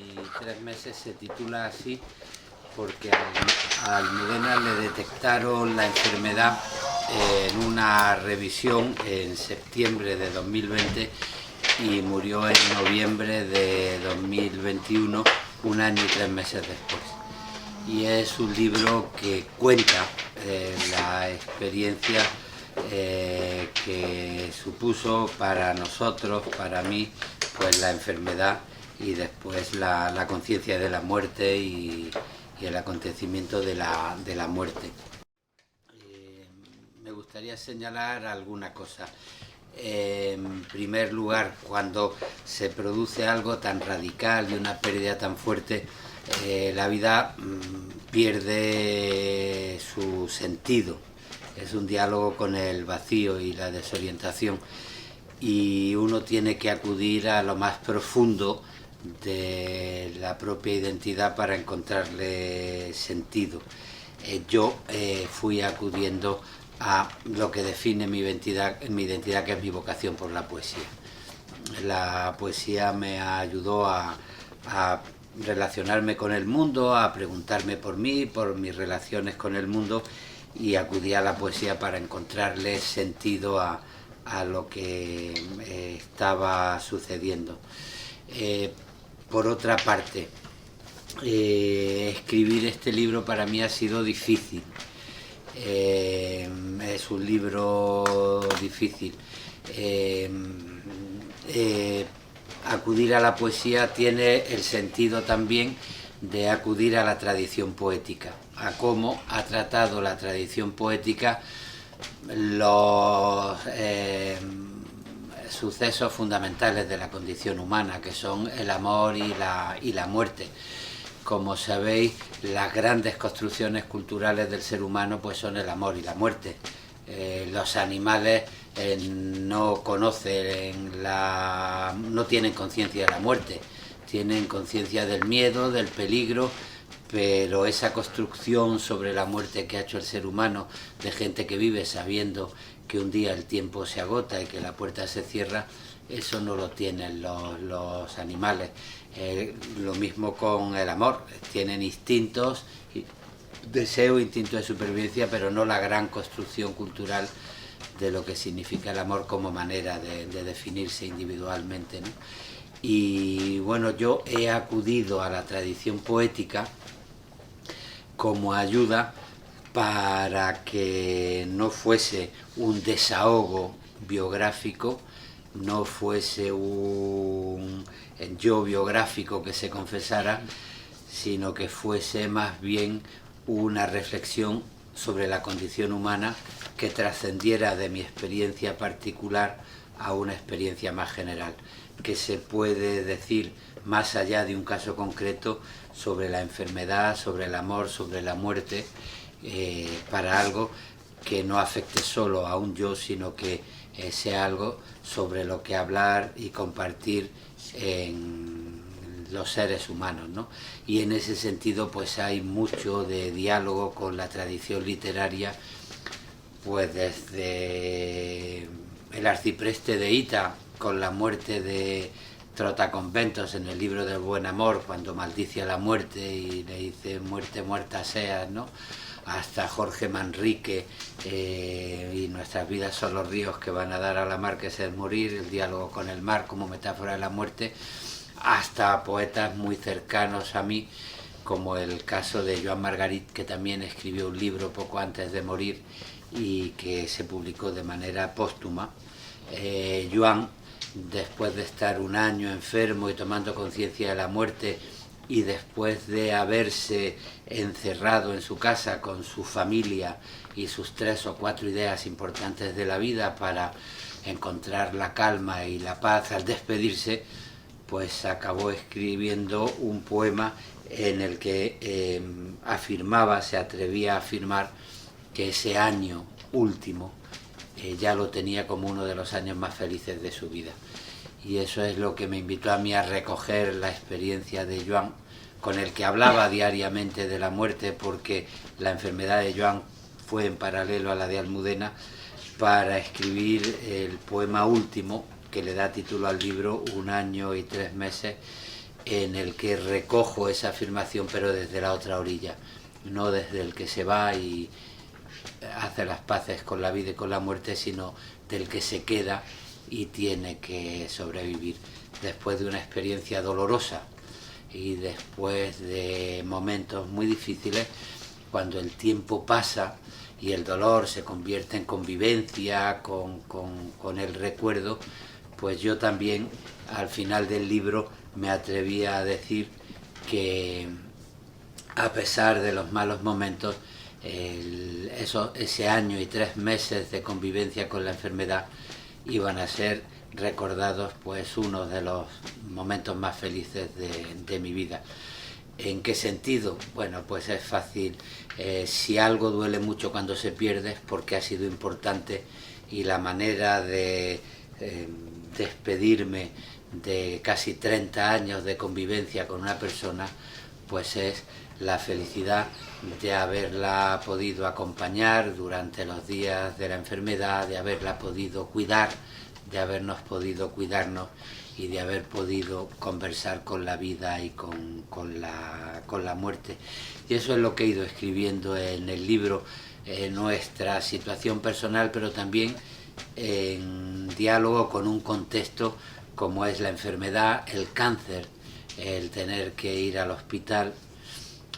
y 3 meses se titula así porque a Almudena le detectaron la enfermedad en una revisión en septiembre de 2020 y murió en noviembre de 2021, 1 año y 3 meses después. Y es un libro que cuenta la experiencia que supuso para nosotros, para mí, pues la enfermedad y después la conciencia de la muerte y el acontecimiento de la muerte. Me gustaría señalar alguna cosa. En primer lugar, cuando se produce algo tan radical y una pérdida tan fuerte, la vida pierde su sentido. Es un diálogo con el vacío y la desorientación, y uno tiene que acudir a lo más profundo de la propia identidad para encontrarle sentido. Yo fui acudiendo a lo que define mi identidad, que es mi vocación por la poesía. La poesía me ayudó a relacionarme con el mundo, a preguntarme por mí, por mis relaciones con el mundo, y acudí a la poesía para encontrarle sentido a lo que estaba sucediendo. Por otra parte, escribir este libro para mí ha sido difícil. Es un libro difícil. Acudir a la poesía tiene el sentido también de acudir a la tradición poética, a cómo ha tratado la tradición poética los sucesos fundamentales de la condición humana, que son el amor y la muerte. Como sabéis, las grandes construcciones culturales del ser humano pues son el amor y la muerte. Los animales no conocen no tienen conciencia de la muerte, tienen conciencia del miedo, del peligro, pero esa construcción sobre la muerte que ha hecho el ser humano, de gente que vive sabiendo que un día el tiempo se agota y que la puerta se cierra, eso no lo tienen los animales. Lo mismo con el amor, tienen instintos, deseo, instinto de supervivencia, pero no la gran construcción cultural de lo que significa el amor como manera de definirse individualmente, ¿no? Y bueno, yo he acudido a la tradición poética como ayuda para que no fuese un desahogo biográfico, no fuese un yo biográfico que se confesara, sino que fuese más bien una reflexión sobre la condición humana que trascendiera de mi experiencia particular a una experiencia más general, que se puede decir más allá de un caso concreto sobre la enfermedad, sobre el amor, sobre la muerte, para algo que no afecte solo a un yo, sino que sea algo sobre lo que hablar y compartir en los seres humanos, ¿no? Y en ese sentido pues hay mucho de diálogo con la tradición literaria, pues desde el arcipreste de Ita, con la muerte de Trotaconventos en el libro del Buen Amor, cuando maldice a la muerte y le dice muerte, muerta seas, ¿no? Hasta Jorge Manrique y nuestras vidas son los ríos que van a dar a la mar, que es el morir, el diálogo con el mar como metáfora de la muerte, hasta poetas muy cercanos a mí, como el caso de Joan Margarit, que también escribió un libro poco antes de morir y que se publicó de manera póstuma. Joan, después de estar un año enfermo y tomando conciencia de la muerte, y después de haberse encerrado en su casa con su familia y sus 3 o 4 ideas importantes de la vida para encontrar la calma y la paz al despedirse, pues acabó escribiendo un poema en el que afirmaba, se atrevía a afirmar que ese año último ya lo tenía como uno de los años más felices de su vida. Y eso es lo que me invitó a mí a recoger la experiencia de Joan, con el que hablaba diariamente de la muerte, porque la enfermedad de Joan fue en paralelo a la de Almudena, para escribir el poema último que le da título al libro, 1 año y 3 meses, en el que recojo esa afirmación, pero desde la otra orilla, no desde el que se va y hace las paces con la vida y con la muerte, sino del que se queda y tiene que sobrevivir después de una experiencia dolorosa y después de momentos muy difíciles. Cuando el tiempo pasa y el dolor se convierte en convivencia con el recuerdo, pues yo también al final del libro me atreví a decir que a pesar de los malos momentos, ese año y 3 meses de convivencia con la enfermedad iban a ser recordados pues uno de los momentos más felices de mi vida. ¿En qué sentido? Bueno, pues es fácil. Si algo duele mucho cuando se pierde es porque ha sido importante, y la manera de despedirme de casi 30 años de convivencia con una persona pues es la felicidad de haberla podido acompañar durante los días de la enfermedad, de haberla podido cuidar, de habernos podido cuidarnos y de haber podido conversar con la vida y con la muerte. Y eso es lo que he ido escribiendo en el libro, nuestra situación personal, pero también en diálogo con un contexto como es la enfermedad, el cáncer, el tener que ir al hospital,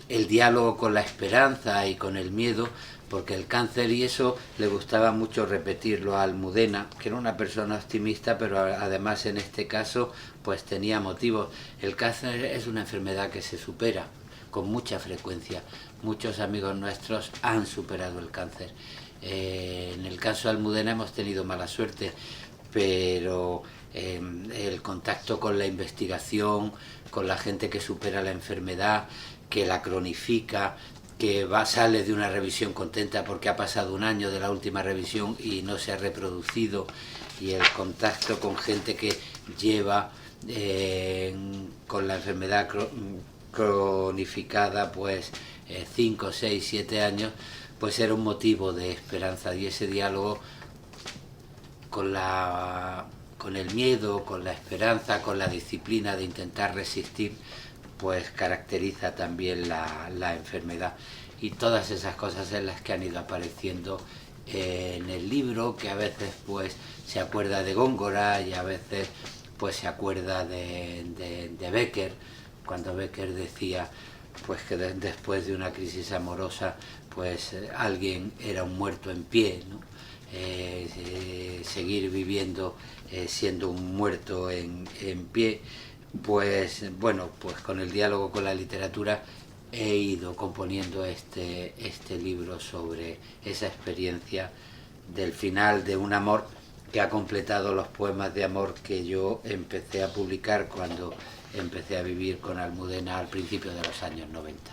el diálogo con la esperanza y con el miedo, porque el cáncer, y eso le gustaba mucho repetirlo a Almudena, que era una persona optimista, pero además en este caso pues tenía motivos. El cáncer es una enfermedad que se supera con mucha frecuencia. Muchos amigos nuestros han superado el cáncer. En el caso de Almudena hemos tenido mala suerte, pero el contacto con la investigación, con la gente que supera la enfermedad, que la cronifica, que sale de una revisión contenta porque ha pasado un año de la última revisión y no se ha reproducido, y el contacto con gente que lleva con la enfermedad cronificada pues 5, 6, 7 años, pues era un motivo de esperanza. Y ese diálogo con el miedo, con la esperanza, con la disciplina de intentar resistir, pues caracteriza también la enfermedad. Y todas esas cosas en las que han ido apareciendo en el libro, que a veces pues se acuerda de Góngora y a veces pues se acuerda de Becker, cuando Becker decía pues que después de una crisis amorosa pues alguien era un muerto en pie, ¿no? Seguir viviendo siendo un muerto en pie. Pues bueno, pues con el diálogo con la literatura he ido componiendo este libro sobre esa experiencia del final de un amor que ha completado los poemas de amor que yo empecé a publicar cuando empecé a vivir con Almudena al principio de los años 90.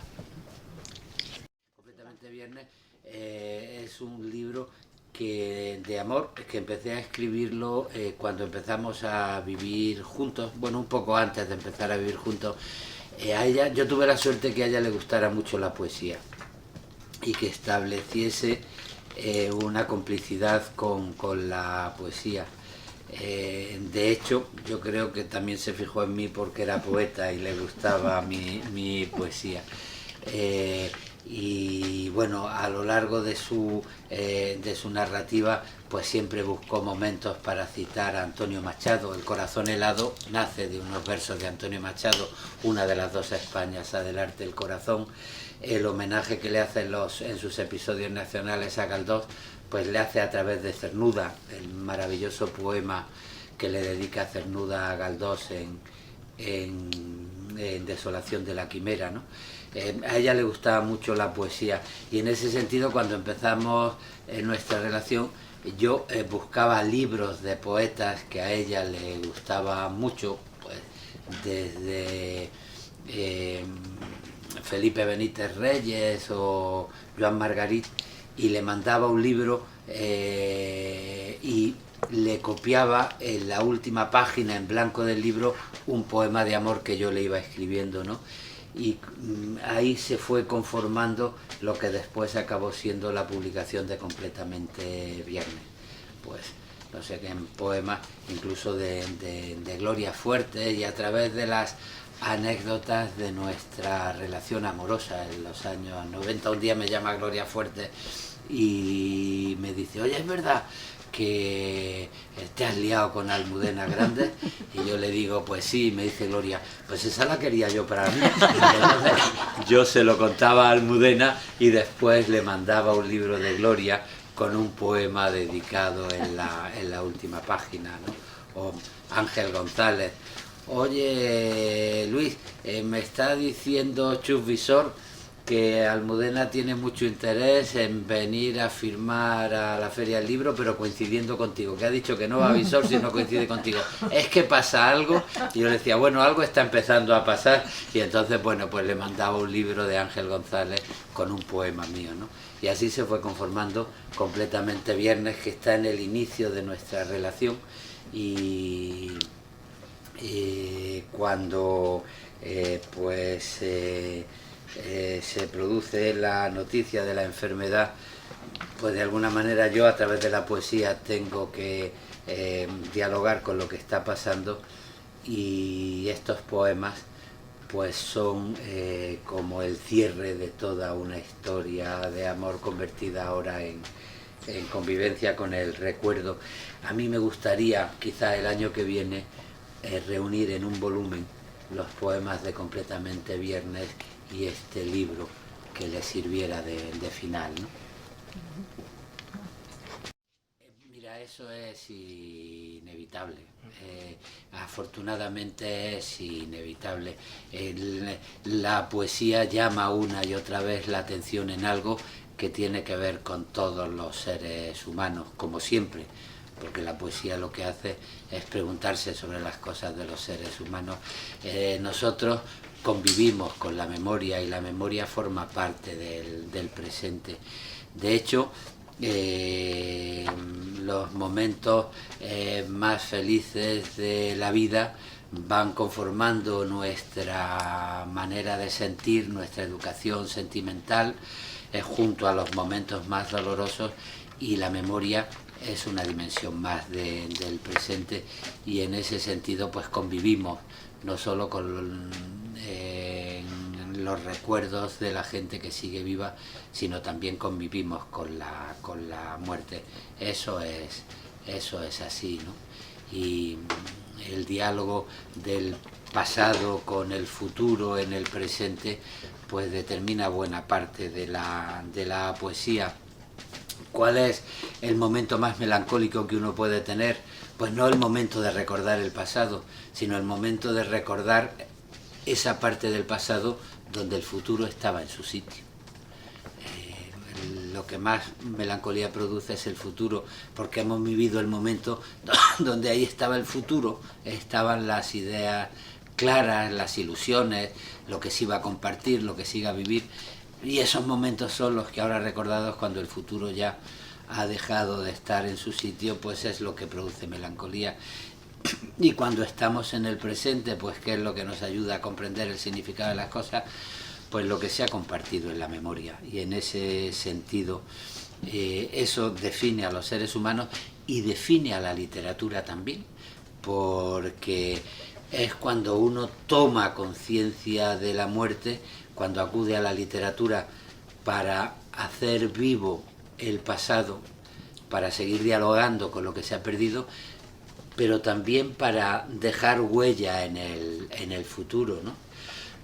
Completamente Viernes es un libro de amor, que empecé a escribirlo cuando empezamos a vivir juntos, bueno, un poco antes de empezar a vivir juntos. A ella, yo tuve la suerte que a ella le gustara mucho la poesía y que estableciese una complicidad con la poesía. De hecho, yo creo que también se fijó en mí porque era poeta y le gustaba mi poesía. Y bueno, a lo largo de su narrativa pues siempre buscó momentos para citar a Antonio Machado. El corazón helado nace de unos versos de Antonio Machado, una de las dos Españas, Adelante el corazón. El homenaje que le hace en sus episodios nacionales a Galdós pues le hace a través de Cernuda, el maravilloso poema que le dedica Cernuda a Galdós en Desolación de la Quimera, ¿no? A ella le gustaba mucho la poesía, y en ese sentido, cuando empezamos nuestra relación, yo buscaba libros de poetas que a ella le gustaba mucho, pues desde Felipe Benítez Reyes o Joan Margarit, y le mandaba un libro y le copiaba en la última página en blanco del libro un poema de amor que yo le iba escribiendo, ¿no? Y ahí se fue conformando lo que después acabó siendo la publicación de Completamente Viernes. Pues no sé qué, en poemas incluso de Gloria Fuerte, y a través de las anécdotas de nuestra relación amorosa en los años 90. Un día me llama Gloria Fuerte y me dice, oye, ¿es verdad que te has liado con Almudena Grandes? Y yo le digo, pues sí. Me dice Gloria, pues esa la quería yo para mí. Entonces, yo se lo contaba a Almudena y después le mandaba un libro de Gloria con un poema dedicado en la última página, ¿no? O Ángel González, oye Luis, me está diciendo Chus Visor que Almudena tiene mucho interés en venir a firmar a la Feria del Libro, pero coincidiendo contigo, que ha dicho que no va a Visor si no coincide contigo. ¿Es que pasa algo? Y yo le decía, bueno, algo está empezando a pasar. Y entonces, bueno, pues le mandaba un libro de Ángel González con un poema mío, ¿no? Y así se fue conformando completamente Viernes, que está en el inicio de nuestra relación. Y cuando se produce la noticia de la enfermedad, pues de alguna manera yo a través de la poesía tengo que dialogar con lo que está pasando, y estos poemas pues son como el cierre de toda una historia de amor convertida ahora en convivencia con el recuerdo. A mí me gustaría, quizá el año que viene, reunir en un volumen los poemas de Completamente Viernes y este libro que le sirviera de final, ¿no? Mira, eso es inevitable. Afortunadamente es inevitable. La poesía llama una y otra vez la atención en algo que tiene que ver con todos los seres humanos, como siempre, porque la poesía lo que hace es preguntarse sobre las cosas de los seres humanos. Nosotros convivimos con la memoria y la memoria forma parte del presente. De hecho, los momentos más felices de la vida van conformando nuestra manera de sentir, nuestra educación sentimental, junto a los momentos más dolorosos, y la memoria es una dimensión más del presente, y en ese sentido pues convivimos no solo con los recuerdos de la gente que sigue viva, sino también convivimos con la muerte. Eso es así, ¿no? Y el diálogo del pasado con el futuro en el presente pues determina buena parte de la poesía. ¿Cuál es el momento más melancólico que uno puede tener? Pues no el momento de recordar el pasado, sino el momento de recordar esa parte del pasado donde el futuro estaba en su sitio. Lo que más melancolía produce es el futuro, porque hemos vivido el momento donde ahí estaba el futuro, estaban las ideas claras, las ilusiones, lo que se iba a compartir, lo que se iba a vivir, y esos momentos son los que ahora recordados, cuando el futuro ya ha dejado de estar en su sitio, pues es lo que produce melancolía. Y cuando estamos en el presente, pues ¿qué es lo que nos ayuda a comprender el significado de las cosas? Pues lo que se ha compartido en la memoria. Y en ese sentido, eso define a los seres humanos y define a la literatura también, porque es cuando uno toma conciencia de la muerte, cuando acude a la literatura para hacer vivo el pasado, para seguir dialogando con lo que se ha perdido, pero también para dejar huella en el futuro, ¿no?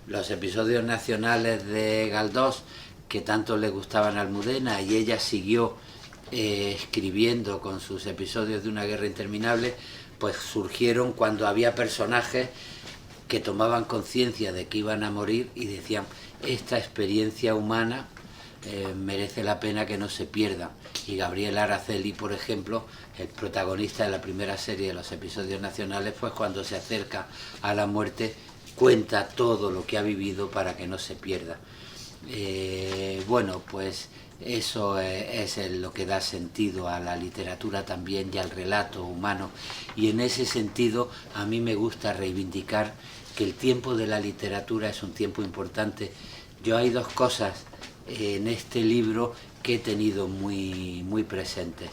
Los episodios nacionales de Galdós, que tanto le gustaban a Almudena, y ella siguió escribiendo con sus episodios de una guerra interminable, pues surgieron cuando había personajes que tomaban conciencia de que iban a morir y decían, esta experiencia humana merece la pena que no se pierda. Y Gabriel Araceli, por ejemplo, el protagonista de la primera serie de los episodios nacionales, pues cuando se acerca a la muerte cuenta todo lo que ha vivido para que no se pierda. Bueno, pues eso es lo que da sentido a la literatura también y al relato humano, y en ese sentido a mí me gusta reivindicar que el tiempo de la literatura es un tiempo importante. Yo hay dos cosas en este libro que he tenido muy, muy presentes.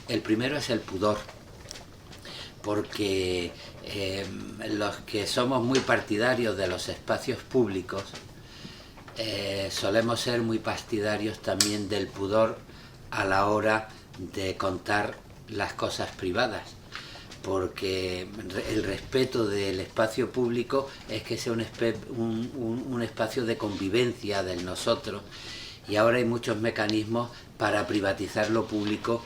El primero es el pudor, porque Los que somos muy partidarios de los espacios públicos, solemos ser muy partidarios también del pudor a la hora de contar las cosas privadas, porque el respeto del espacio público es que sea un espacio de convivencia del nosotros, y ahora hay muchos mecanismos para privatizar lo público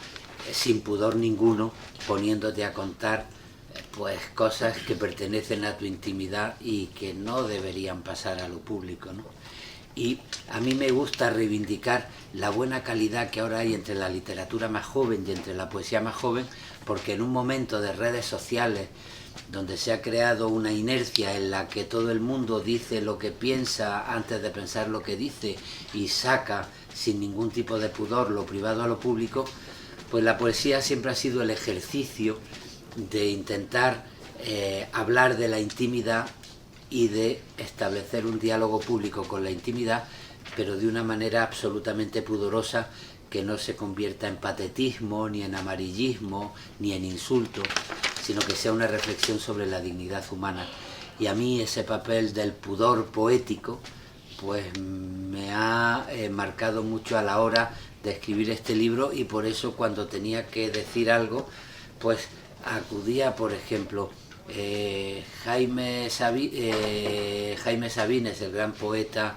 sin pudor ninguno, poniéndote a contar pues cosas que pertenecen a tu intimidad y que no deberían pasar a lo público, ¿no? Y a mí me gusta reivindicar la buena calidad que ahora hay entre la literatura más joven y entre la poesía más joven, porque en un momento de redes sociales donde se ha creado una inercia en la que todo el mundo dice lo que piensa antes de pensar lo que dice y saca sin ningún tipo de pudor lo privado a lo público, pues la poesía siempre ha sido el ejercicio de intentar hablar de la intimidad y de establecer un diálogo público con la intimidad, pero de una manera absolutamente pudorosa, que no se convierta en patetismo, ni en amarillismo, ni en insulto, sino que sea una reflexión sobre la dignidad humana. Y a mí ese papel del pudor poético pues me ha marcado mucho a la hora de escribir este libro, y por eso cuando tenía que decir algo pues acudía, por ejemplo, Jaime Sabines, el gran poeta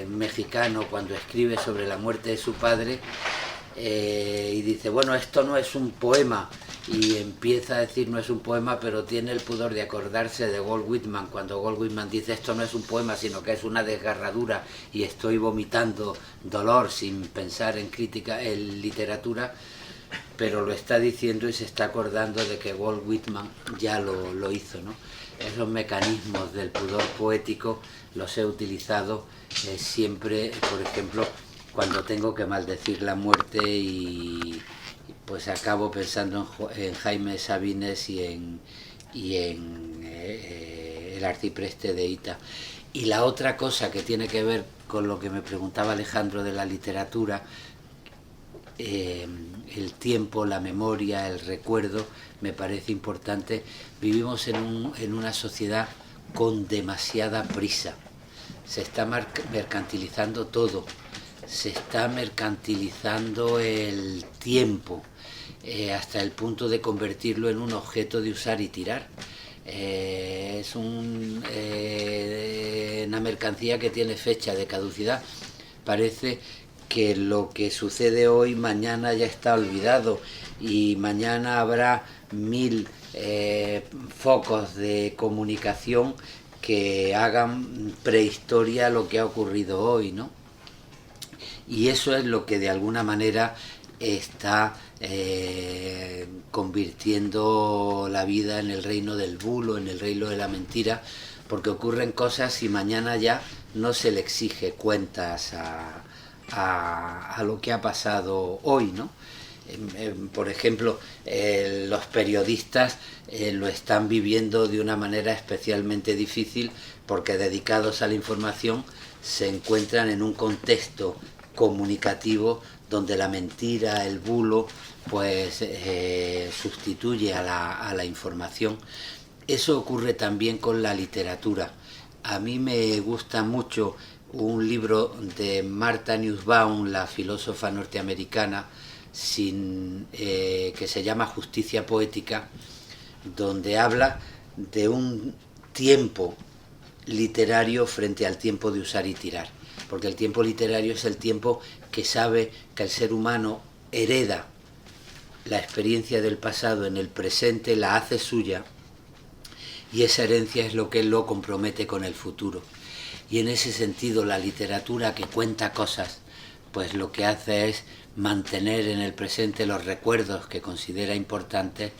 mexicano, cuando escribe sobre la muerte de su padre, y dice, bueno, esto no es un poema, y empieza a decir no es un poema, pero tiene el pudor de acordarse de Walt Whitman, cuando Walt Whitman dice esto no es un poema, sino que es una desgarradura y estoy vomitando dolor sin pensar en crítica, en literatura, pero lo está diciendo y se está acordando de que Walt Whitman ya lo hizo, ¿no? Esos mecanismos del pudor poético los he utilizado siempre, por ejemplo, cuando tengo que maldecir la muerte, y pues acabo pensando en Jaime Sabines y en el arcipreste de Ita. Y la otra cosa que tiene que ver con lo que me preguntaba Alejandro de la literatura, el tiempo, la memoria, el recuerdo, me parece importante. Vivimos en una sociedad con demasiada prisa. Se está mercantilizando todo. Se está mercantilizando el tiempo, hasta el punto de convertirlo en un objeto de usar y tirar. Es una mercancía que tiene fecha de caducidad. Parece que lo que sucede hoy mañana ya está olvidado, y mañana habrá 1000 focos de comunicación que hagan prehistoria a lo que ha ocurrido hoy, ¿no? Y eso es lo que de alguna manera está convirtiendo la vida en el reino del bulo, en el reino de la mentira, porque ocurren cosas y mañana ya no se le exige cuentas a lo que ha pasado hoy, ¿no? Por ejemplo, los periodistas lo están viviendo de una manera especialmente difícil, porque dedicados a la información se encuentran en un contexto comunicativo donde la mentira, el bulo, pues sustituye a la información. Eso ocurre también con la literatura. A mí me gusta mucho un libro de Martha Nussbaum, la filósofa norteamericana, que se llama Justicia Poética, donde habla de un tiempo literario frente al tiempo de usar y tirar, porque el tiempo literario es el tiempo que sabe que el ser humano hereda la experiencia del pasado en el presente, la hace suya, y esa herencia es lo que lo compromete con el futuro. Y en ese sentido la literatura que cuenta cosas, pues lo que hace es mantener en el presente los recuerdos que considera importantes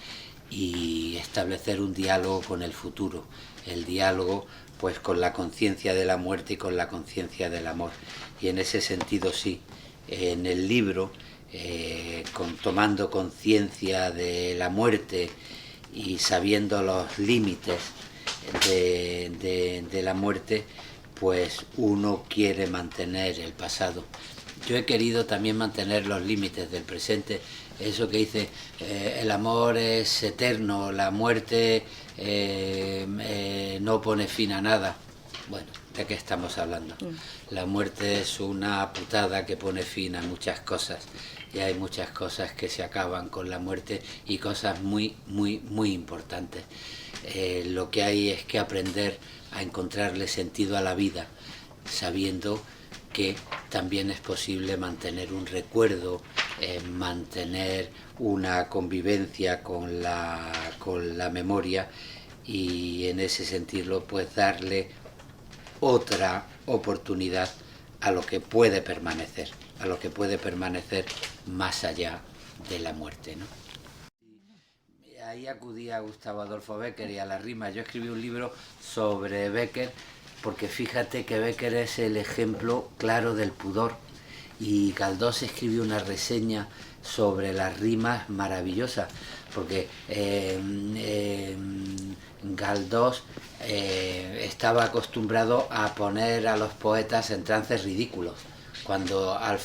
y establecer un diálogo con el futuro, el diálogo pues con la conciencia de la muerte y con la conciencia del amor. Y en ese sentido sí, en el libro, tomando conciencia de la muerte y sabiendo los límites de la muerte, pues uno quiere mantener el pasado. Yo he querido también mantener los límites del presente. eso que dice, el amor es eterno, la muerte no pone fin a nada. Bueno, ¿de qué estamos hablando? La muerte es una putada que pone fin a muchas cosas, y hay muchas cosas que se acaban con la muerte, y cosas muy, muy, muy importantes. Lo que hay es que aprender a encontrarle sentido a la vida, sabiendo que también es posible mantener un recuerdo, mantener una convivencia con la memoria, y en ese sentido pues darle otra oportunidad a lo que puede permanecer, más allá de la muerte, ¿no? Ahí acudí a Gustavo Adolfo Bécquer y a la rima. Yo escribí un libro sobre Bécquer, porque fíjate que Bécquer es el ejemplo claro del pudor, y Galdós escribió una reseña sobre las rimas maravillosas, porque Galdós estaba acostumbrado a poner a los poetas en trances ridículos. Cuando a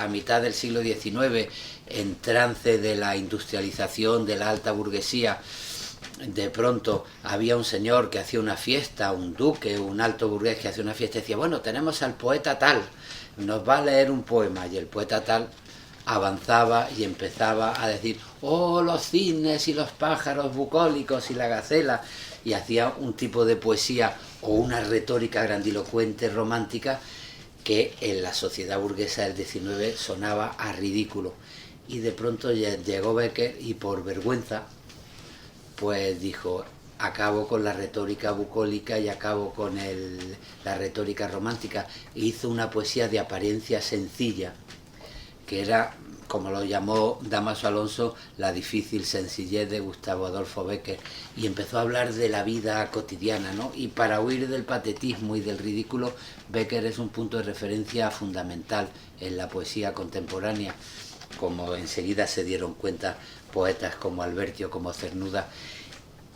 mitad del siglo XIX, en trance de la industrialización de la alta burguesía, de pronto había un señor que hacía una fiesta, un duque, un alto burgués que hacía una fiesta, y decía, bueno, tenemos al poeta tal, nos va a leer un poema, y el poeta tal avanzaba y empezaba a decir, oh, los cisnes y los pájaros bucólicos y la gacela, y hacía un tipo de poesía o una retórica grandilocuente, romántica, que en la sociedad burguesa del XIX sonaba a ridículo. Y de pronto llegó Bécquer, y por vergüenza pues dijo, acabo con la retórica bucólica y acabo con la retórica romántica, e hizo una poesía de apariencia sencilla, que era, como lo llamó Dámaso Alonso, la difícil sencillez de Gustavo Adolfo Bécquer, y empezó a hablar de la vida cotidiana, ¿no? Y para huir del patetismo y del ridículo, Bécquer es un punto de referencia fundamental en la poesía contemporánea, como enseguida se dieron cuenta poetas como Alberti o como Cernuda.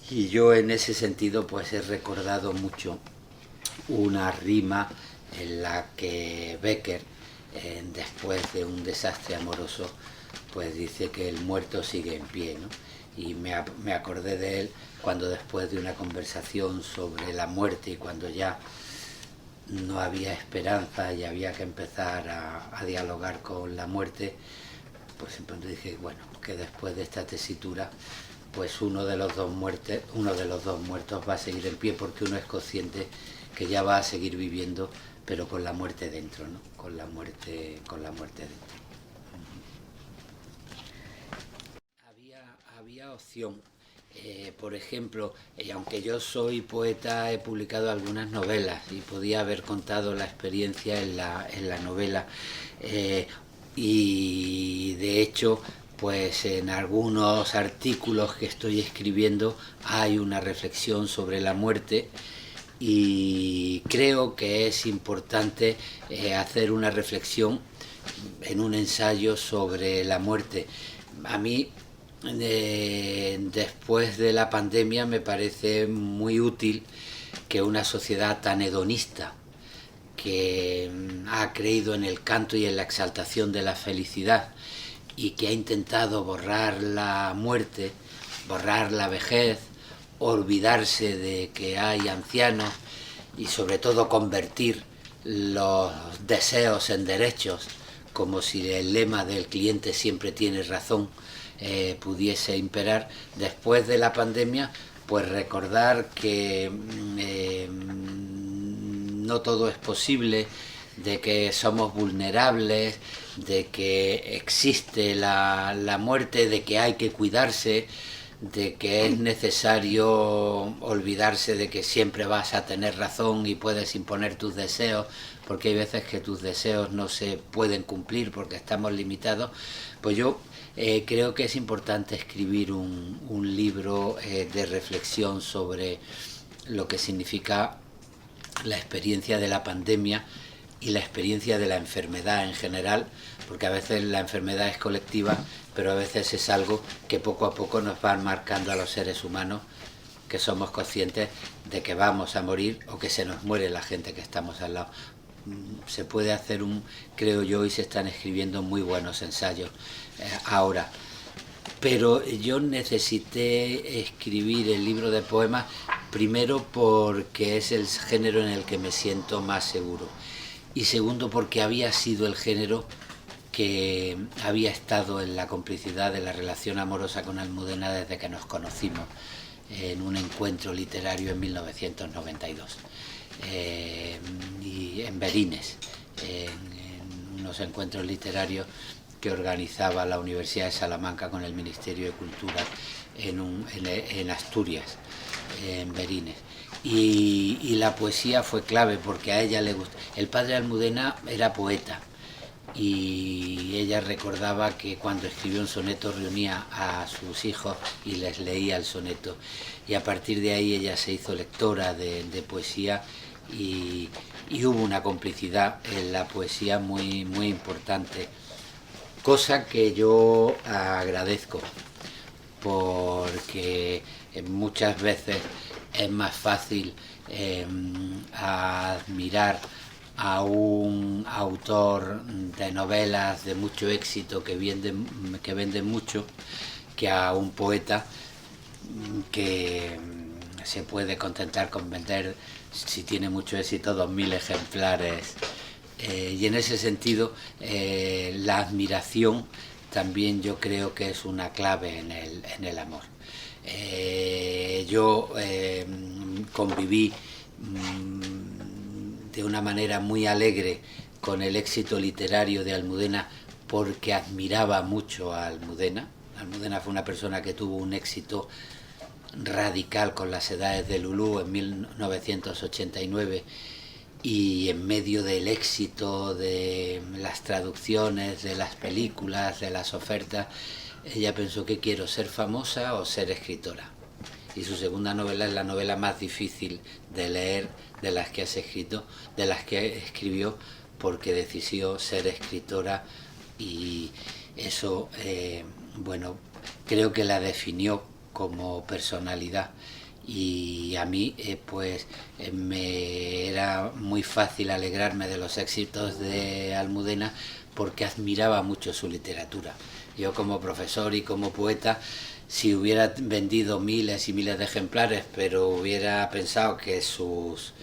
Y yo en ese sentido pues he recordado mucho una rima en la que Bécquer, después de un desastre amoroso, pues dice que el muerto sigue en pie, ¿no? Y me acordé de él cuando, después de una conversación sobre la muerte, y cuando ya no había esperanza y había que empezar a dialogar con la muerte, pues entonces dije, bueno, que después de esta tesitura, pues uno de los dos muertos va a seguir en pie, porque uno es consciente que ya va a seguir viviendo, pero con la muerte dentro, ¿no? Con la muerte dentro. Había opción. Por ejemplo, aunque yo soy poeta, he publicado algunas novelas, y podía haber contado la experiencia en la novela. Y de hecho, pues en algunos artículos que estoy escribiendo hay una reflexión sobre la muerte, y creo que es importante hacer una reflexión en un ensayo sobre la muerte. A mí, después de la pandemia, me parece muy útil que una sociedad tan hedonista, que ha creído en el canto y en la exaltación de la felicidad, y que ha intentado borrar la muerte, borrar la vejez, olvidarse de que hay ancianos, y sobre todo convertir los deseos en derechos, como si el lema del cliente siempre tiene razón pudiese imperar. Después de la pandemia, pues recordar que no todo es posible, de que somos vulnerables, de que existe la muerte, de que hay que cuidarse, de que es necesario olvidarse de que siempre vas a tener razón y puedes imponer tus deseos, porque hay veces que tus deseos no se pueden cumplir porque estamos limitados. Pues yo creo que es importante escribir un libro de reflexión sobre lo que significa la experiencia de la pandemia y la experiencia de la enfermedad en general, porque a veces la enfermedad es colectiva, pero a veces es algo que poco a poco nos va marcando a los seres humanos, que somos conscientes de que vamos a morir, o que se nos muere la gente que estamos al lado. se puede hacer creo yo, y se están escribiendo muy buenos ensayos ahora. Pero yo necesité escribir el libro de poemas primero porque es el género en el que me siento más seguro, y segundo porque había sido el género que había estado en la complicidad de la relación amorosa con Almudena desde que nos conocimos en un encuentro literario en 1992, y en Berines, en unos encuentros literarios que organizaba la Universidad de Salamanca con el Ministerio de Cultura en Asturias, en Berines. Y la poesía fue clave porque a ella le gustó. El padre de Almudena era poeta, y ella recordaba que cuando escribió un soneto reunía a sus hijos y les leía el soneto, y a partir de ahí ella se hizo lectora de poesía, y hubo una complicidad en la poesía muy, muy importante, cosa que yo agradezco porque muchas veces es más fácil admirar a un autor de novelas de mucho éxito que vende mucho, que a un poeta que se puede contentar con vender, si tiene mucho éxito, 2000 ejemplares. Y en ese sentido, la admiración también yo creo que es una clave en el amor. Yo conviví de una manera muy alegre con el éxito literario de Almudena porque admiraba mucho a Almudena. Almudena fue una persona que tuvo un éxito radical con Las Edades de Lulú en 1989, y en medio del éxito de las traducciones, de las películas, de las ofertas, ella pensó: ¿qué quiero, ser famosa o ser escritora? Y su segunda novela es la novela más difícil de leer de las que escribió, porque decidió ser escritora, y eso, bueno, creo que la definió como personalidad. Y a mí me era muy fácil alegrarme de los éxitos de Almudena porque admiraba mucho su literatura. Yo, como profesor y como poeta, si hubiera vendido miles y miles de ejemplares, pero hubiera pensado que sus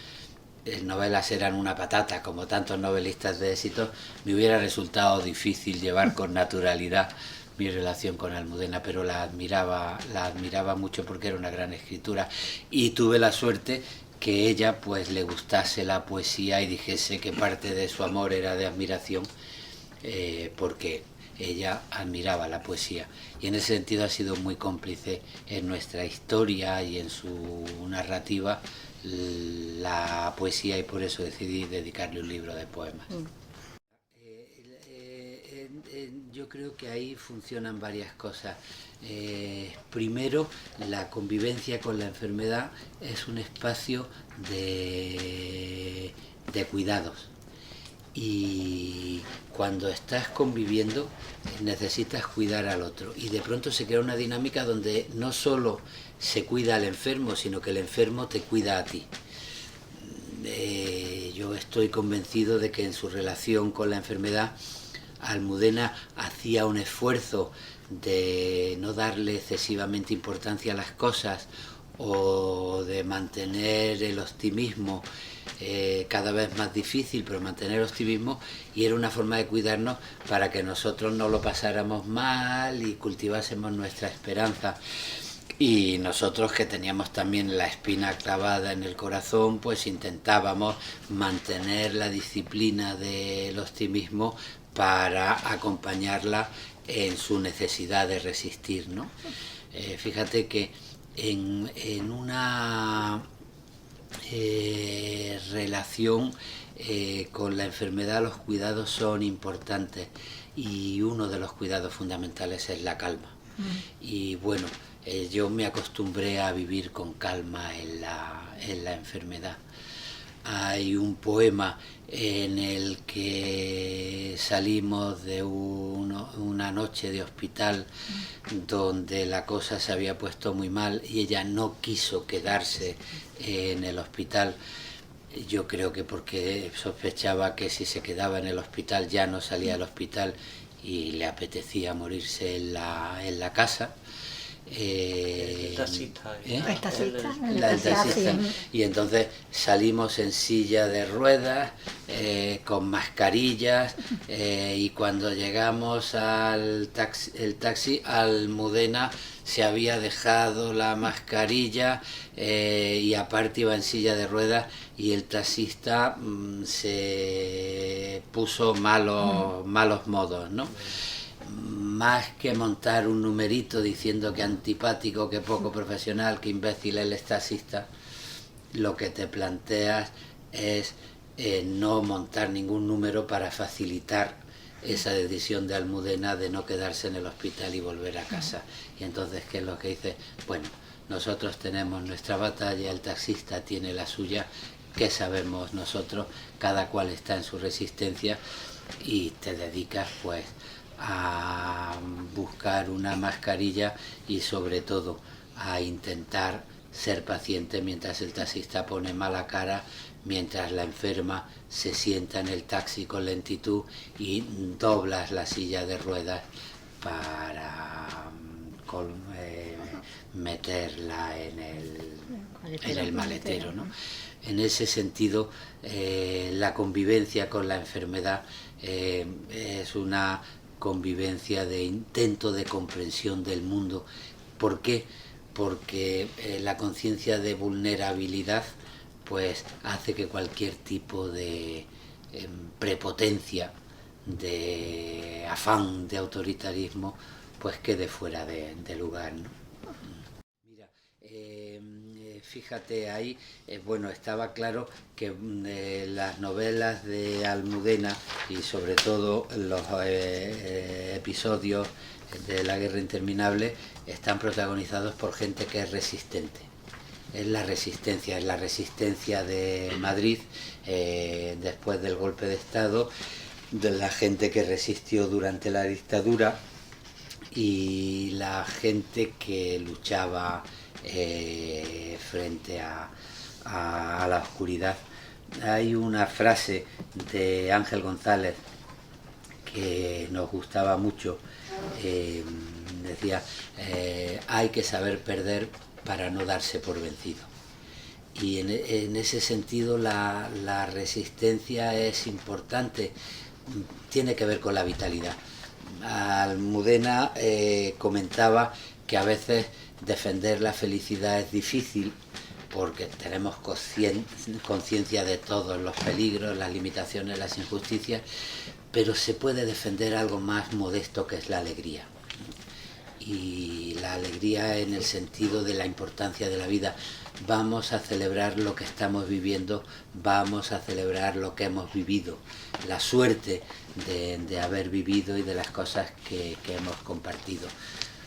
novelas eran una patata, como tantos novelistas de éxito, me hubiera resultado difícil llevar con naturalidad mi relación con Almudena, pero la admiraba mucho porque era una gran escritura, y tuve la suerte que ella pues le gustase la poesía y dijese que parte de su amor era de admiración, porque ella admiraba la poesía, y en ese sentido ha sido muy cómplice en nuestra historia y en su narrativa la poesía, y por eso decidí dedicarle un libro de poemas. Yo creo que ahí funcionan varias cosas. Primero, la convivencia con la enfermedad es un espacio de cuidados, y cuando estás conviviendo necesitas cuidar al otro, y de pronto se crea una dinámica donde no solo se cuida al enfermo, sino que el enfermo te cuida a ti. Yo estoy convencido de que en su relación con la enfermedad Almudena hacía un esfuerzo de no darle excesivamente importancia a las cosas, o de mantener el optimismo, cada vez más difícil, pero mantener optimismo, y era una forma de cuidarnos para que nosotros no lo pasáramos mal y cultivásemos nuestra esperanza. Y nosotros, que teníamos también la espina clavada en el corazón, pues intentábamos mantener la disciplina del optimismo para acompañarla en su necesidad de resistir, ¿no? Fíjate que en una relación con la enfermedad los cuidados son importantes, y uno de los cuidados fundamentales es la calma. Y bueno, yo me acostumbré a vivir con calma en la enfermedad. Hay un poema en el que salimos de una noche de hospital donde la cosa se había puesto muy mal y ella no quiso quedarse en el hospital, Yo creo que porque sospechaba que si se quedaba en el hospital ya no salía del hospital y le apetecía morirse en la casa. El taxista. El taxista, El taxista. Y entonces salimos en silla de ruedas, con mascarillas, y cuando llegamos al taxi, Almudena se había dejado la mascarilla, y aparte iba en silla de ruedas, y el taxista se puso malos modos, ¿no? Más que montar un numerito diciendo que antipático, que poco profesional, que imbécil el taxista, lo que te planteas es no montar ningún número para facilitar esa decisión de Almudena de no quedarse en el hospital y volver a casa. Y entonces, ¿qué es lo que dice? Bueno, nosotros tenemos nuestra batalla, el taxista tiene la suya, ¿qué sabemos nosotros? Cada cual está en su resistencia y te dedicas pues a buscar una mascarilla y sobre todo a intentar ser paciente mientras el taxista pone mala cara, mientras la enferma se sienta en el taxi con lentitud y doblas la silla de ruedas para meterla en el maletero, ¿no? En ese sentido, la convivencia con la enfermedad es una convivencia de intento de comprensión del mundo. ¿Por qué? Porque la conciencia de vulnerabilidad pues hace que cualquier tipo de prepotencia, de afán de autoritarismo, pues quede fuera de lugar, ¿no? Mira, fíjate ahí, bueno, estaba claro que las novelas de Almudena y sobre todo los episodios de La Guerra Interminable están protagonizados por gente que es resistente. Es la resistencia de Madrid después del golpe de Estado, de la gente que resistió durante la dictadura y la gente que luchaba frente a la oscuridad. Hay una frase de Ángel González que nos gustaba mucho, decía, hay que saber perder para no darse por vencido. Y en ese sentido la resistencia es importante, tiene que ver con la vitalidad. Almudena comentaba que a veces defender la felicidad es difícil porque tenemos conciencia de todos los peligros, las limitaciones, las injusticias, pero se puede defender algo más modesto que es la alegría. Y la alegría en el sentido de la importancia de la vida. Vamos a celebrar lo que estamos viviendo, vamos a celebrar lo que hemos vivido, la suerte de haber vivido y de las cosas que hemos compartido.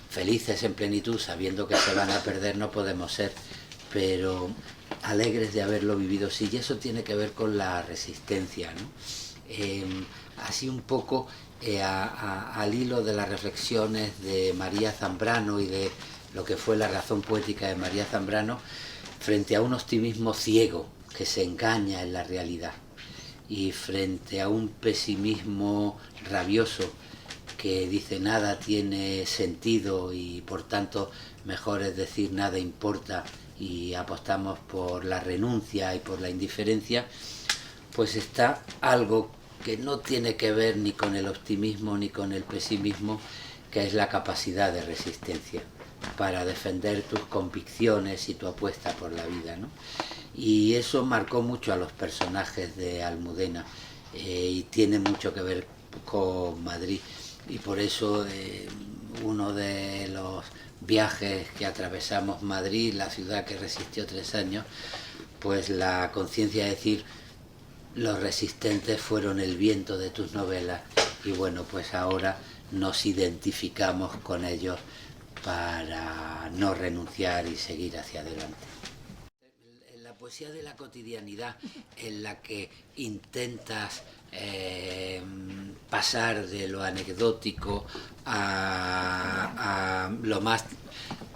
Felices en plenitud, sabiendo que se van a perder, no podemos ser, pero alegres de haberlo vivido, sí, y eso tiene que ver con la resistencia, ¿no? Así un poco al hilo de las reflexiones de María Zambrano y de lo que fue la razón poética de María Zambrano, frente a un optimismo ciego que se engaña en la realidad y frente a un pesimismo rabioso que dice nada tiene sentido y por tanto mejor es decir nada importa y apostamos por la renuncia y por la indiferencia, pues está algo que no tiene que ver ni con el optimismo ni con el pesimismo, que es la capacidad de resistencia para defender tus convicciones y tu apuesta por la vida, ¿no? Y eso marcó mucho a los personajes de Almudena y tiene mucho que ver con Madrid. Y por eso uno de los viajes que atravesamos Madrid, la ciudad que resistió 3 años, pues la conciencia de decir, los resistentes fueron el viento de tus novelas y bueno, pues ahora nos identificamos con ellos para no renunciar y seguir hacia adelante. En la poesía de la cotidianidad, en la que intentas pasar de lo anecdótico a lo más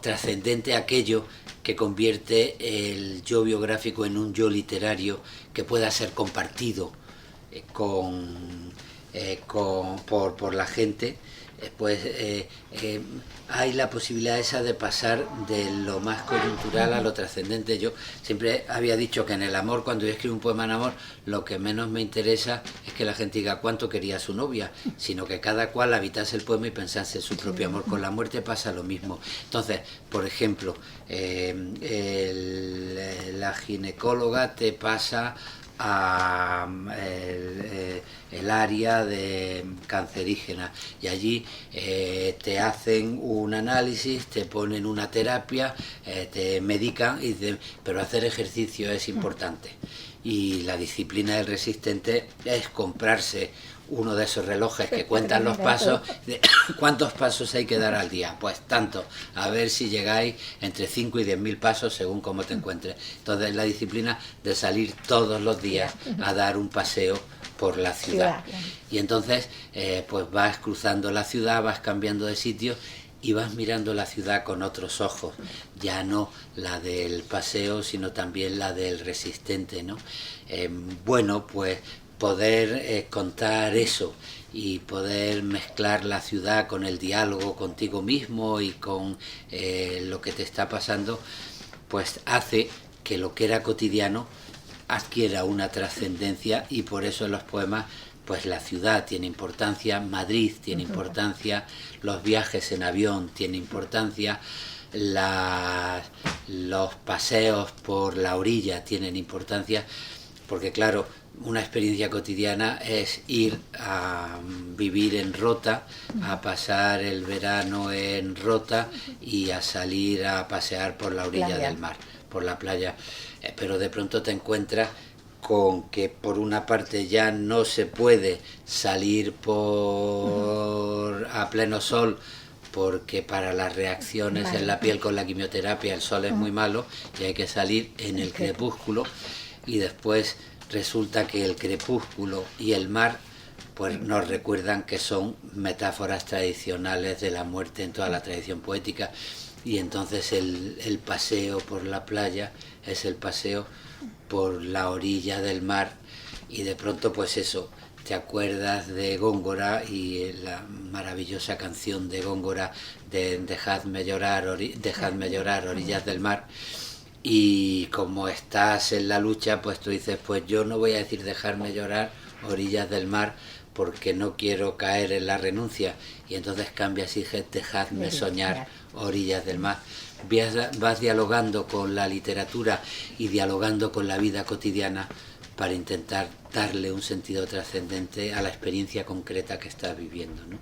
trascendente, aquello que convierte el yo biográfico en un yo literario que pueda ser compartido por la gente, hay la posibilidad esa de pasar de lo más coyuntural a lo trascendente. Yo siempre había dicho que en el amor, cuando yo escribo un poema en amor, lo que menos me interesa es que la gente diga cuánto quería a su novia, sino que cada cual habitase el poema y pensase en su propio amor. Con la muerte pasa lo mismo. Entonces, por ejemplo, la ginecóloga te pasa a el área de cancerígena, y allí te hacen un análisis, te ponen una terapia, te medican, pero hacer ejercicio es importante, y la disciplina del resistente es comprarse uno de esos relojes que cuentan los pasos, de cuántos pasos hay que dar al día, pues tanto, a ver si llegáis entre 5 y 10.000 pasos según cómo te encuentres. Entonces la disciplina de salir todos los días a dar un paseo por la ciudad, y entonces pues vas cruzando la ciudad, vas cambiando de sitio y vas mirando la ciudad con otros ojos, ya no la del paseo, sino también la del resistente, ¿no? Bueno, pues poder contar eso y poder mezclar la ciudad con el diálogo contigo mismo y con lo que te está pasando, pues hace que lo que era cotidiano adquiera una trascendencia, y por eso en los poemas pues la ciudad tiene importancia, Madrid tiene importancia, los viajes en avión tienen importancia, los paseos por la orilla tienen importancia, porque claro, una experiencia cotidiana es ir a vivir en Rota, a pasar el verano en Rota y a salir a pasear por la orilla del mar, por la playa, pero de pronto te encuentras con que por una parte ya no se puede salir a pleno sol, porque para las reacciones en la piel con la quimioterapia el sol es muy malo y hay que salir en el crepúsculo, y después resulta que el crepúsculo y el mar pues nos recuerdan que son metáforas tradicionales de la muerte en toda la tradición poética, y entonces el paseo por la playa es el paseo por la orilla del mar, y de pronto pues eso, te acuerdas de Góngora y la maravillosa canción de Góngora de dejadme llorar orillas del mar. Y como estás en la lucha, pues tú dices, pues yo no voy a decir dejarme llorar orillas del mar porque no quiero caer en la renuncia, y entonces cambias y dices dejadme soñar orillas del mar. Vas dialogando con la literatura y dialogando con la vida cotidiana para intentar darle un sentido trascendente a la experiencia concreta que estás viviendo, ¿no?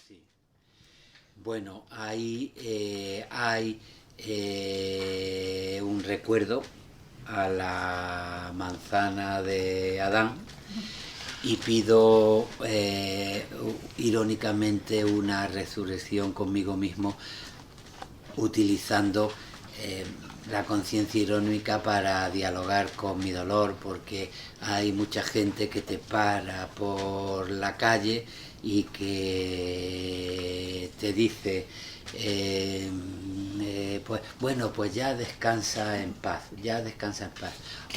Sí. Bueno, ahí hay un recuerdo a la manzana de Adán, y pido irónicamente una resurrección conmigo mismo, utilizando la conciencia irónica para dialogar con mi dolor, porque hay mucha gente que te para por la calle y que te dice pues bueno, pues ya descansa en paz,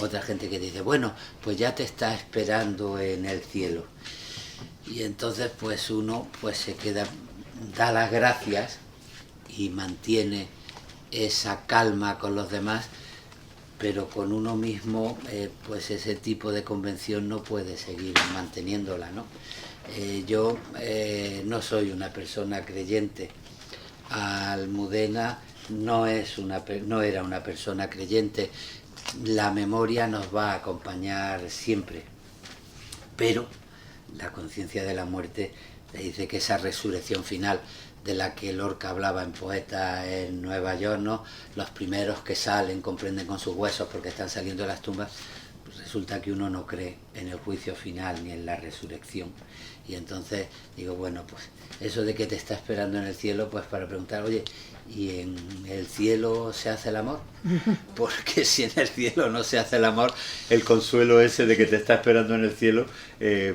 Otra gente que dice, bueno, pues ya te está esperando en el cielo. Y entonces pues uno pues se queda, da las gracias y mantiene esa calma con los demás, pero con uno mismo pues ese tipo de convención no puede seguir manteniéndola, ¿no? Yo no soy una persona creyente. Almudena no era una persona creyente. La memoria nos va a acompañar siempre, pero la conciencia de la muerte le dice que esa resurrección final de la que Lorca hablaba en Poeta en Nueva York, ¿no? Los primeros que salen comprenden con sus huesos porque están saliendo de las tumbas, resulta que uno no cree en el juicio final ni en la resurrección. Y entonces digo, bueno, pues eso de que te está esperando en el cielo, pues para preguntar, oye, ¿y en el cielo se hace el amor? Porque si en el cielo no se hace el amor, el consuelo ese de que te está esperando en el cielo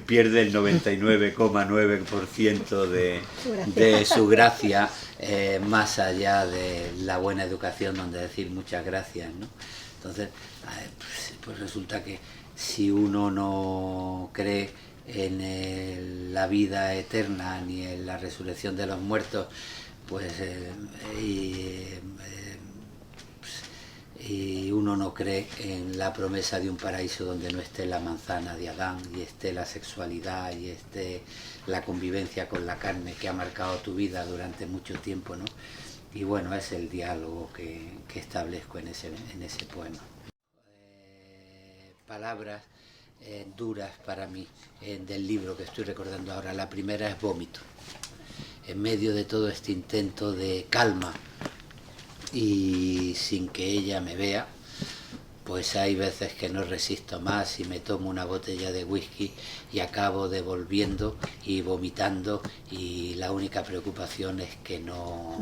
pierde el 99,9% de su gracia, más allá de la buena educación, donde decir muchas gracias, ¿no? Entonces, pues resulta que si uno no cree en la vida eterna ni en la resurrección de los muertos, pues y uno no cree en la promesa de un paraíso donde no esté la manzana de Adán y esté la sexualidad y esté la convivencia con la carne que ha marcado tu vida durante mucho tiempo, ¿no? Y bueno, es el diálogo que establezco en ese poema. Palabras duras para mí del libro que estoy recordando ahora. La primera es vómito. En medio de todo este intento de calma y sin que ella me vea, pues hay veces que no resisto más y me tomo una botella de whisky y acabo devolviendo y vomitando, y la única preocupación es que no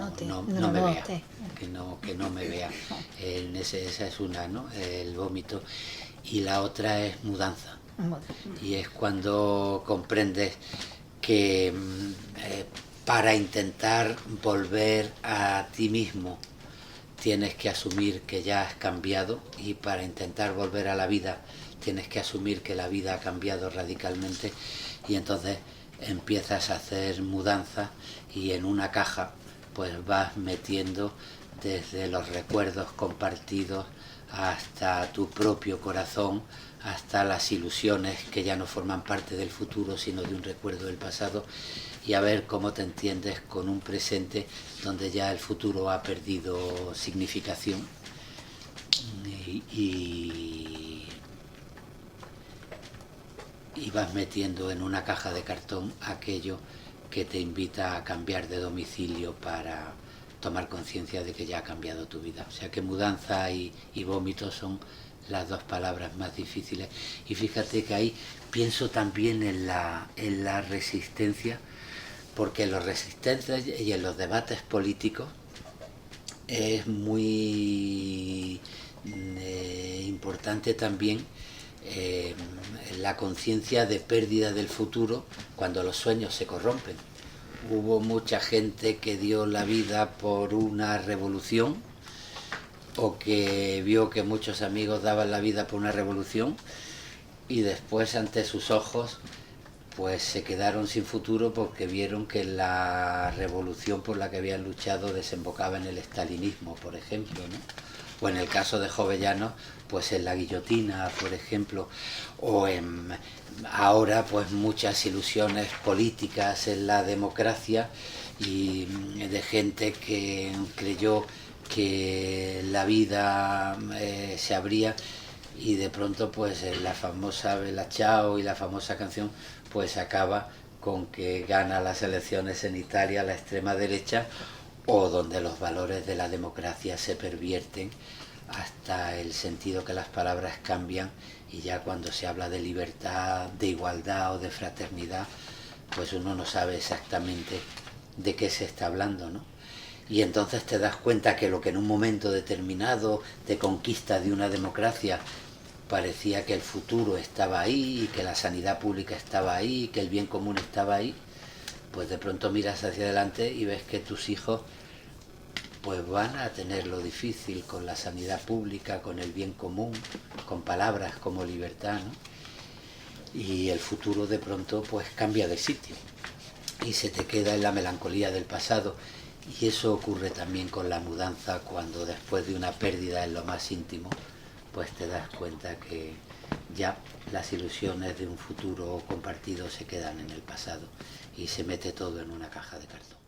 me vea, que no me vea. Esa es una, ¿no? El vómito. Y la otra es mudanza. Y es cuando comprendes que para intentar volver a ti mismo tienes que asumir que ya has cambiado, y para intentar volver a la vida tienes que asumir que la vida ha cambiado radicalmente, y entonces empiezas a hacer mudanza, y en una caja pues vas metiendo desde los recuerdos compartidos hasta tu propio corazón, hasta las ilusiones que ya no forman parte del futuro sino de un recuerdo del pasado, y a ver cómo te entiendes con un presente donde ya el futuro ha perdido significación, y vas metiendo en una caja de cartón aquello que te invita a cambiar de domicilio para tomar conciencia de que ya ha cambiado tu vida. O sea que mudanza y vómito son las dos palabras más difíciles. Y fíjate que ahí pienso también en la resistencia, porque en las resistencias y en los debates políticos es muy importante también la conciencia de pérdida del futuro cuando los sueños se corrompen. Hubo mucha gente que dio la vida por una revolución, o que vio que muchos amigos daban la vida por una revolución, y después ante sus ojos pues se quedaron sin futuro porque vieron que la revolución por la que habían luchado desembocaba en el estalinismo, por ejemplo, ¿no? O en el caso de Jovellanos, pues en la guillotina, por ejemplo, o ahora pues muchas ilusiones políticas en la democracia, y de gente que creyó que la vida se abría, y de pronto pues la famosa Bella Ciao y la famosa canción pues acaba con que gana las elecciones en Italia la extrema derecha, o donde los valores de la democracia se pervierten hasta el sentido que las palabras cambian, y ya cuando se habla de libertad, de igualdad o de fraternidad, pues uno no sabe exactamente de qué se está hablando, ¿no? Y entonces te das cuenta que lo que en un momento determinado de conquista de una democracia parecía que el futuro estaba ahí, y que la sanidad pública estaba ahí, y que el bien común estaba ahí, pues de pronto miras hacia adelante y ves que tus hijos pues van a tenerlo difícil con la sanidad pública, con el bien común, con palabras como libertad, ¿no? Y el futuro de pronto pues cambia de sitio y se te queda en la melancolía del pasado. Y eso ocurre también con la mudanza, cuando después de una pérdida en lo más íntimo pues te das cuenta que ya las ilusiones de un futuro compartido se quedan en el pasado, y se mete todo en una caja de cartón.